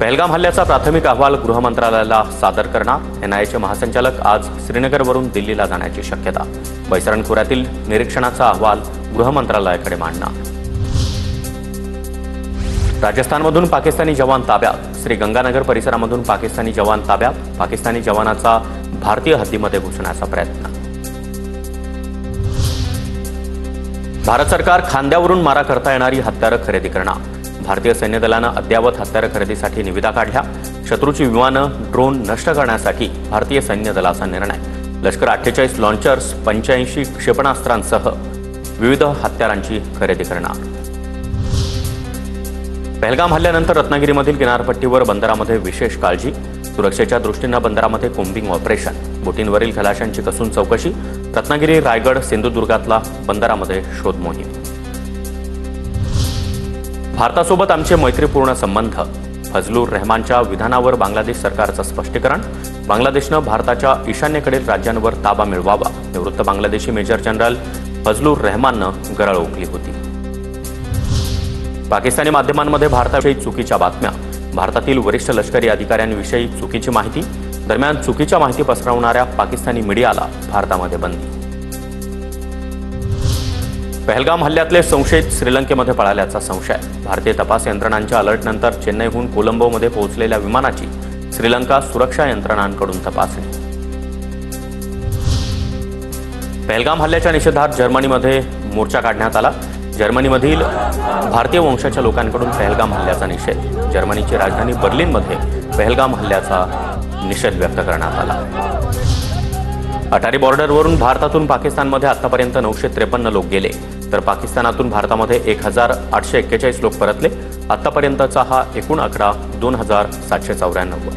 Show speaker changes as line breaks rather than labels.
पहलगाम हल्ल्याचा प्राथमिक अहवाल गृह मंत्रालयाला सादर करणार। एनआयएचे महासंचालक आज श्रीनगरवरून दिल्लीला जाण्याची शक्यता। बैसरण खोऱ्यातील निरीक्षणाचा अहवाल गृह मंत्रालयाकडे मांडणार। राजस्थानमधून पाकिस्तानी जवान ताब्यात। श्रीगंगानगर परिसरामधून पाकिस्तानी जवान ताब्यात। पाकिस्तानी जवानाचा भारतीय हद्दीमध्ये घुसण्याचा प्रयत्न। भारत सरकार खांद्यावरून मारा करता येणारी हत्यारं खरेदी करणार। भारतीय सैन्य दलानं अद्ययावत हत्यारं खरेदीसाठी निविदा काढल्या। शत्रूची विमानं, ड्रोन नष्ट करण्यासाठी भारतीय सैन्य दलाचा निर्णय। लष्कर 48 लॉन्चर्स, 85 क्षेपणास्त्रांसह विविध हत्यारांची खरेदी करणार। पहलगाम हल्ल्यानंतर रत्नागिरीमधील किनारपट्टीवर बंदरामध्ये विशेष काळजी। सुरक्षेच्या दृष्टीनं बंदरामध्ये कोम्बिंग ऑपरेशन। बोटींवरील खलाशांची कसून चौकशी। रत्नागिरी, रायगड, सिंधुदुर्गातला बंदरामध्ये शोध मोहीम। भारतासोबत आमचे मैत्रीपूर्ण संबंध। फजलुर रहमानच्या विधानावर बांगलादेश सरकारचं स्पष्टीकरण। बांगलादेशनं भारताच्या ईशान्येकडील राज्यांवर ताबा मिळवावा। निवृत्त बांगलादेशी मेजर जनरल फजलुर रहमाननं गरळ ओकली होती। पाकिस्तानी माध्यमांमध्ये भारताविषयी चुकीच्या बातम्या। भारतातील वरिष्ठ लष्करी अधिकाऱ्यांविषयी चुकीची माहिती। दरम्यान चुकीच्या माहिती पसरवणाऱ्या पाकिस्तानी मीडियाला भारतामध्ये बंदी। पहलगाम हल्ल्यातले संशयित श्रीलंकेमध्ये पळाल्याचा संशय। भारतीय तपास यंत्रणांच्या अलर्टनंतर चेन्नईहून कोलंबोमध्ये पोहोचलेल्या विमानाची श्रीलंका सुरक्षा यंत्रणांकडून तपासणी। पहलगाम हल्ल्याच्या निषेधार्थ जर्मनीमध्ये मोर्चा काढण्यात आला। जर्मनीमधील भारतीय वंशाच्या लोकांकडून पहलगाम हल्ल्याचा निषेध। जर्मनीची राजधानी बर्लिनमध्ये पहलगाम हल्ल्याचा निषेध व्यक्त करण्यात आला। अटारी बॉर्डरवरून भारतातून पाकिस्तानमध्ये आतापर्यंत 953 लोक गेले, तर पाकिस्तानातून भारतामध्ये 1841 लोक परतले। आतापर्यंतचा हा एकूण आकडा 2794